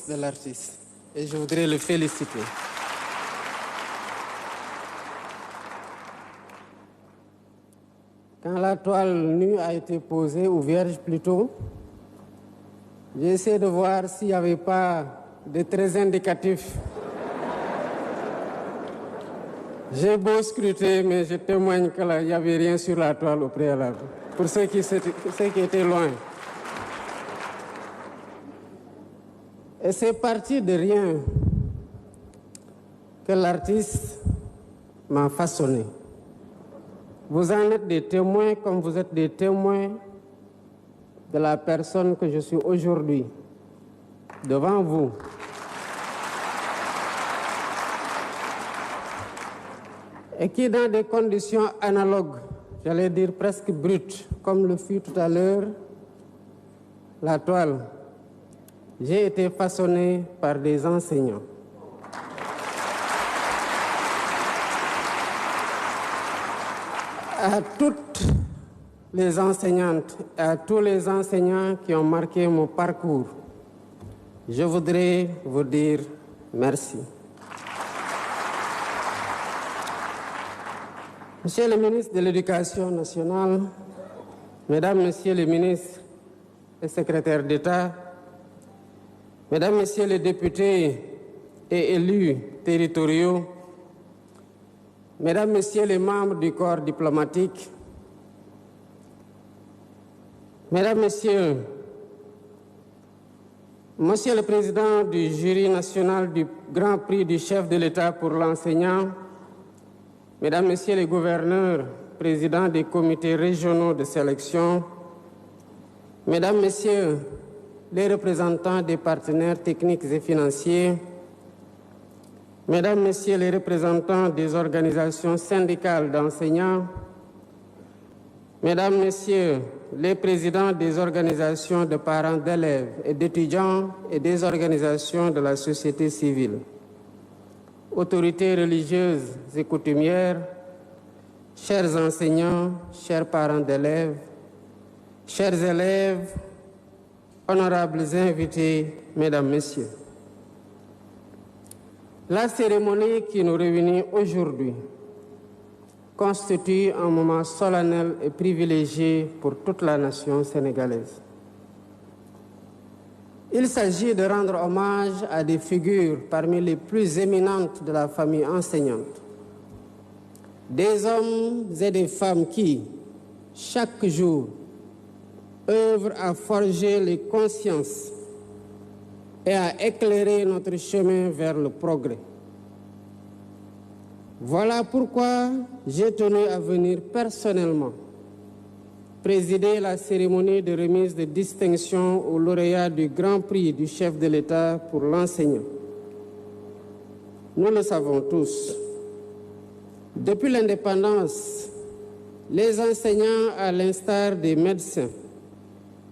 récompense de l'artiste et je voudrais le féliciter. Quand la toile nue a été posée, ou vierge plutôt, j'ai essayé de voir s'il n'y avait pas de très indicatifs. J'ai beau scruter, mais je témoigne qu'il n'y avait rien sur la toile au préalable, pour ceux qui étaient loin. Et c'est parti de rien que l'artiste m'a façonné. Vous en êtes des témoins comme vous êtes des témoins de la personne que je suis aujourd'hui, devant vous. Et qui, dans des conditions analogues, j'allais dire presque brutes, comme le fut tout à l'heure la toile, j'ai été façonné par des enseignants. À toutes les enseignantes et à tous les enseignants qui ont marqué mon parcours, je voudrais vous dire merci. Monsieur le ministre de l'Éducation nationale, Mesdames, Messieurs les ministres et secrétaires d'État, Mesdames, Messieurs les députés et élus territoriaux, Mesdames, Messieurs les membres du corps diplomatique, Mesdames, Messieurs, Monsieur le Président du jury national du Grand Prix du chef de l'État pour l'enseignant, Mesdames, Messieurs les gouverneurs, présidents des comités régionaux de sélection, Mesdames, Messieurs les représentants des partenaires techniques et financiers, Mesdames, Messieurs les représentants des organisations syndicales d'enseignants, Mesdames, Messieurs les présidents des organisations de parents d'élèves et d'étudiants et des organisations de la société civile, autorités religieuses et coutumières, chers enseignants, chers parents d'élèves, chers élèves, honorables invités, Mesdames, Messieurs. La cérémonie qui nous réunit aujourd'hui constitue un moment solennel et privilégié pour toute la nation sénégalaise. Il s'agit de rendre hommage à des figures parmi les plus éminentes de la famille enseignante, des hommes et des femmes qui, chaque jour, œuvrent à forger les consciences et à éclairer notre chemin vers le progrès. Voilà pourquoi j'ai tenu à venir personnellement présider la cérémonie de remise de distinction aux lauréats du Grand Prix du chef de l'État pour l'enseignant. Nous le savons tous, depuis l'indépendance, les enseignants, à l'instar des médecins,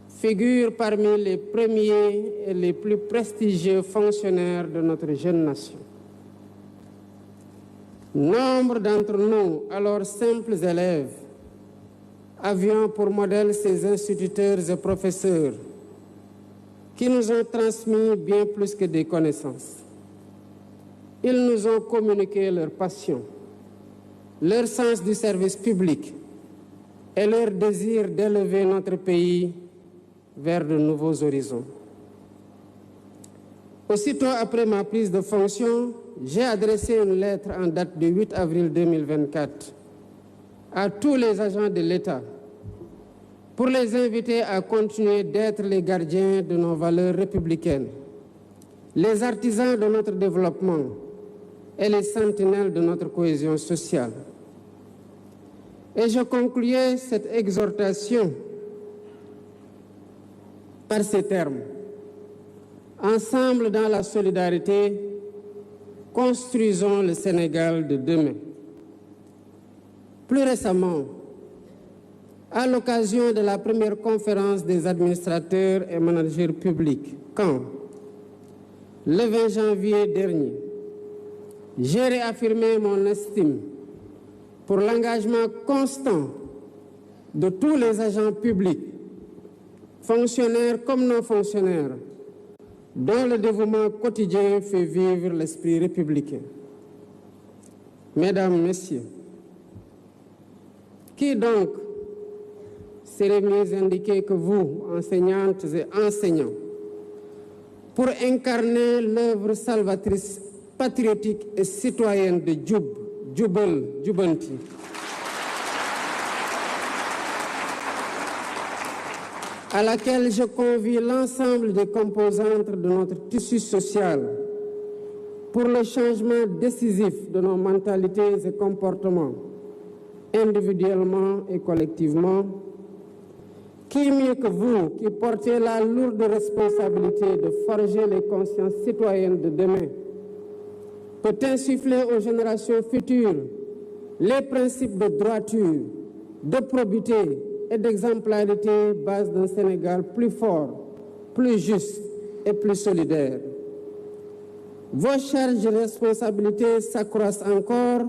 figurent parmi les premiers et les plus prestigieux fonctionnaires de notre jeune nation. Nombre d'entre nous, alors simples élèves, avions pour modèle ces instituteurs et professeurs qui nous ont transmis bien plus que des connaissances. Ils nous ont communiqué leur passion, leur sens du service public et leur désir d'élever notre pays vers de nouveaux horizons. Aussitôt après ma prise de fonction, j'ai adressé une lettre en date du 8 avril 2024 à tous les agents de l'État pour les inviter à continuer d'être les gardiens de nos valeurs républicaines, les artisans de notre développement et les sentinelles de notre cohésion sociale. Et je concluais cette exhortation par ces termes. Ensemble dans la solidarité, construisons le Sénégal de demain. Plus récemment, à l'occasion de la première conférence des administrateurs et managers publics, quand, le 20 janvier dernier, j'ai réaffirmé mon estime pour l'engagement constant de tous les agents publics, fonctionnaires comme non fonctionnaires, dont le dévouement quotidien fait vivre l'esprit républicain. Mesdames, Messieurs, qui donc serait mieux indiqué que vous, enseignantes et enseignants, pour incarner l'œuvre salvatrice, patriotique et citoyenne de Jubal, Jubanti, à laquelle je convie l'ensemble des composantes de notre tissu social pour le changement décisif de nos mentalités et comportements, individuellement et collectivement. Qui mieux que vous, qui portez la lourde responsabilité de forger les consciences citoyennes de demain, peut insuffler aux générations futures les principes de droiture, de probité et d'exemplarité, base d'un Sénégal plus fort, plus juste et plus solidaire. Vos charges et responsabilités s'accroissent encore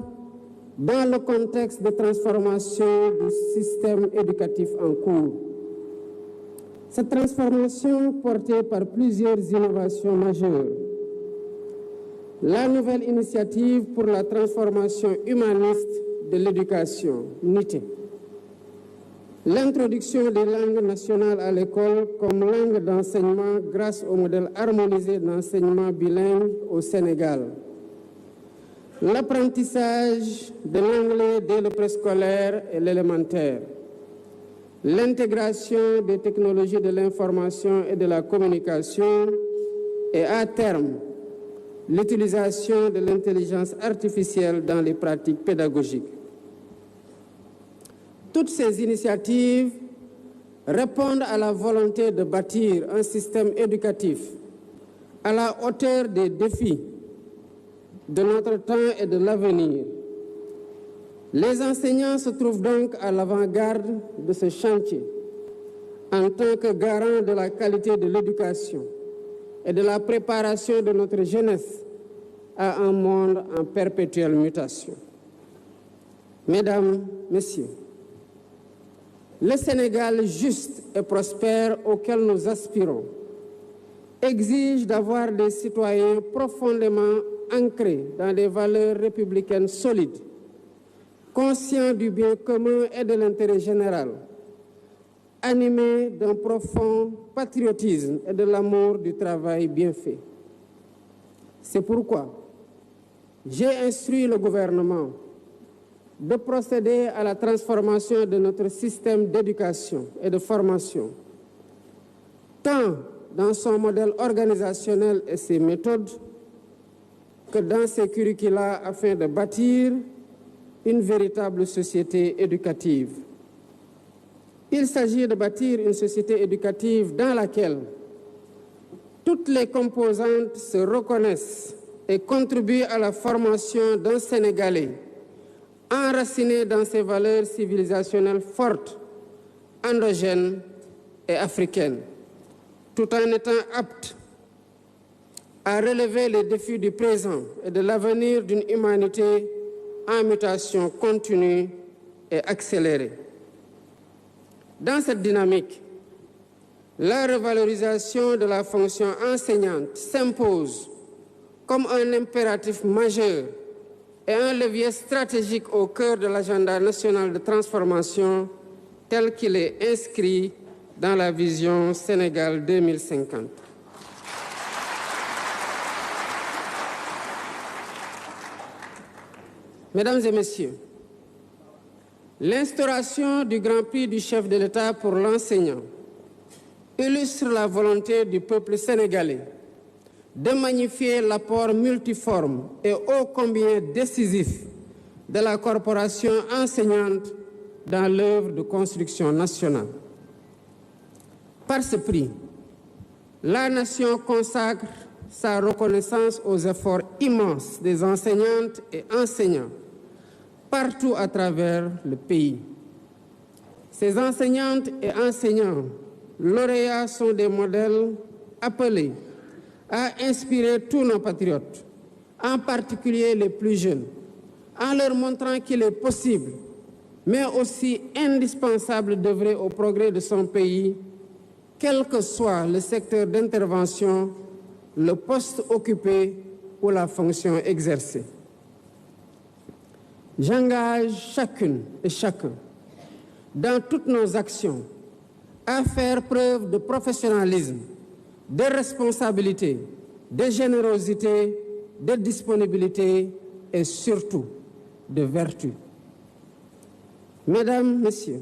dans le contexte de transformation du système éducatif en cours. Cette transformation portée par plusieurs innovations majeures. La nouvelle initiative pour la transformation humaniste de l'éducation, NITE. L'introduction des langues nationales à l'école comme langue d'enseignement grâce au modèle harmonisé d'enseignement bilingue au Sénégal. L'apprentissage de l'anglais dès le préscolaire et l'élémentaire. L'intégration des technologies de l'information et de la communication et à terme, l'utilisation de l'intelligence artificielle dans les pratiques pédagogiques. Toutes ces initiatives répondent à la volonté de bâtir un système éducatif à la hauteur des défis de notre temps et de l'avenir. Les enseignants se trouvent donc à l'avant-garde de ce chantier en tant que garant de la qualité de l'éducation et de la préparation de notre jeunesse à un monde en perpétuelle mutation. Mesdames, Messieurs, le Sénégal juste et prospère auquel nous aspirons exige d'avoir des citoyens profondément ancrés dans des valeurs républicaines solides, conscients du bien commun et de l'intérêt général, animés d'un profond patriotisme et de l'amour du travail bien fait. C'est pourquoi j'ai instruit le gouvernement de procéder à la transformation de notre système d'éducation et de formation, tant dans son modèle organisationnel et ses méthodes, que dans ses curricula afin de bâtir une véritable société éducative. Il s'agit de bâtir une société éducative dans laquelle toutes les composantes se reconnaissent et contribuent à la formation d'un Sénégalais enraciné dans ses valeurs civilisationnelles fortes, endogènes et africaines, tout en étant apte à relever les défis du présent et de l'avenir d'une humanité en mutation continue et accélérée. Dans cette dynamique, la revalorisation de la fonction enseignante s'impose comme un impératif majeur et un levier stratégique au cœur de l'agenda national de transformation tel qu'il est inscrit dans la vision Sénégal 2050. Mesdames et Messieurs, l'instauration du Grand Prix du chef de l'État pour l'enseignant illustre la volonté du peuple sénégalais de magnifier l'apport multiforme et ô combien décisif de la corporation enseignante dans l'œuvre de construction nationale. Par ce prix, la nation consacre sa reconnaissance aux efforts immenses des enseignantes et enseignants partout à travers le pays. Ces enseignantes et enseignants lauréats sont des modèles appelés à inspirer tous nos patriotes, en particulier les plus jeunes, en leur montrant qu'il est possible, mais aussi indispensable d'œuvrer au progrès de son pays, quel que soit le secteur d'intervention le poste occupé ou la fonction exercée. J'engage chacune et chacun, dans toutes nos actions, à faire preuve de professionnalisme, de responsabilité, de générosité, de disponibilité et surtout de vertu. Mesdames, Messieurs,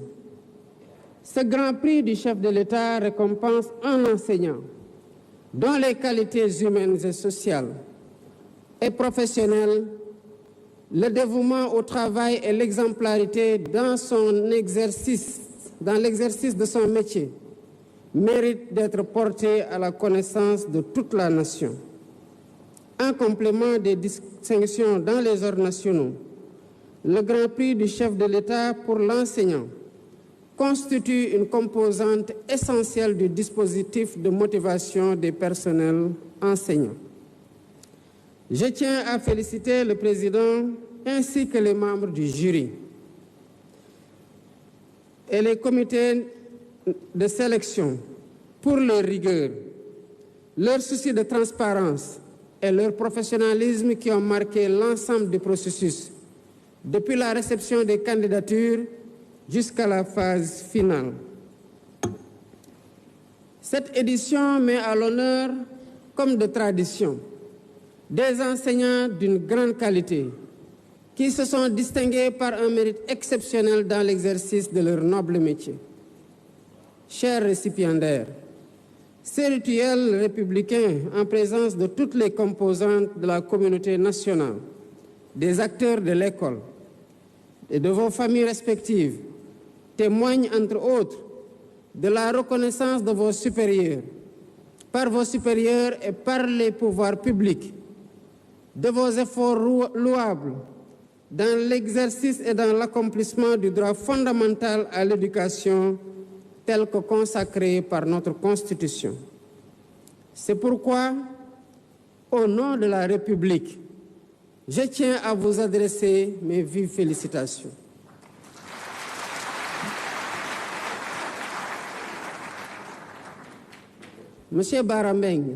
ce grand prix du chef de l'État récompense un enseignant dont les qualités humaines et sociales et professionnelles, le dévouement au travail et l'exemplarité dans l'exercice de son métier méritent d'être portés à la connaissance de toute la nation. En complément des distinctions dans les ordres nationaux, le Grand Prix du chef de l'État pour l'enseignant constitue une composante essentielle du dispositif de motivation des personnels enseignants. Je tiens à féliciter le président ainsi que les membres du jury et les comités de sélection pour leur rigueur, leur souci de transparence et leur professionnalisme qui ont marqué l'ensemble du processus, depuis la réception des candidatures jusqu'à la phase finale. Cette édition met à l'honneur, comme de tradition, des enseignants d'une grande qualité qui se sont distingués par un mérite exceptionnel dans l'exercice de leur noble métier. Chers récipiendaires, ces rituels républicains en présence de toutes les composantes de la communauté nationale, des acteurs de l'école et de vos familles respectives témoignent entre autres de la reconnaissance de vos supérieurs, par vos supérieurs et par les pouvoirs publics, de vos efforts louables dans l'exercice et dans l'accomplissement du droit fondamental à l'éducation tel que consacré par notre Constitution. C'est pourquoi, au nom de la République, je tiens à vous adresser mes vives félicitations. Monsieur Bara Mbengue,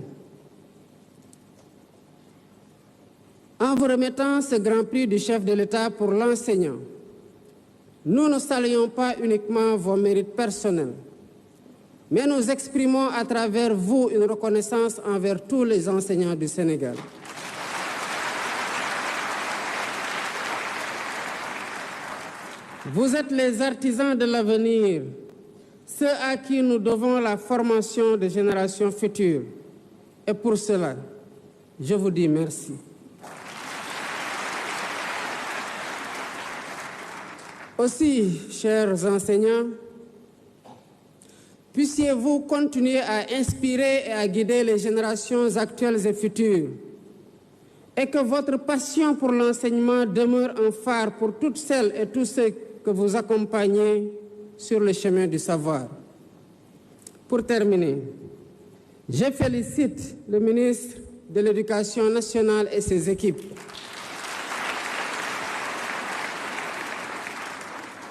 en vous remettant ce Grand Prix du chef de l'État pour l'enseignant, nous ne saluons pas uniquement vos mérites personnels, mais nous exprimons à travers vous une reconnaissance envers tous les enseignants du Sénégal. Vous êtes les artisans de l'avenir, ceux à qui nous devons la formation des générations futures. Et pour cela, je vous dis merci. Aussi, chers enseignants, puissiez-vous continuer à inspirer et à guider les générations actuelles et futures, et que votre passion pour l'enseignement demeure un phare pour toutes celles et tous ceux que vous accompagnez sur le chemin du savoir. Pour terminer, je félicite le ministre de l'Éducation nationale et ses équipes,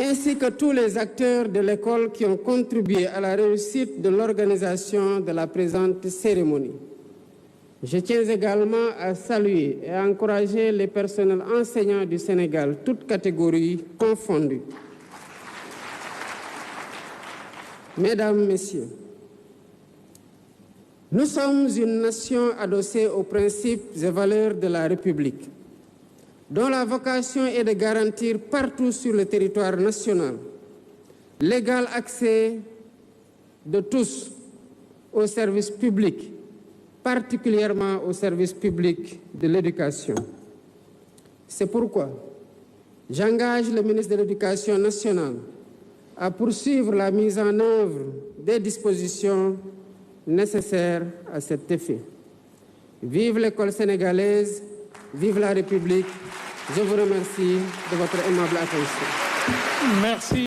ainsi que tous les acteurs de l'école qui ont contribué à la réussite de l'organisation de la présente cérémonie. Je tiens également à saluer et à encourager les personnels enseignants du Sénégal, toutes catégories confondues. Mesdames, Messieurs, nous sommes une nation adossée aux principes et valeurs de la République, dont la vocation est de garantir partout sur le territoire national l'égal accès de tous aux services publics, particulièrement au service public de l'éducation. C'est pourquoi j'engage le ministre de l'Éducation nationale à poursuivre la mise en œuvre des dispositions nécessaires à cet effet. Vive l'école sénégalaise, vive la République. Je vous remercie de votre aimable attention. Merci.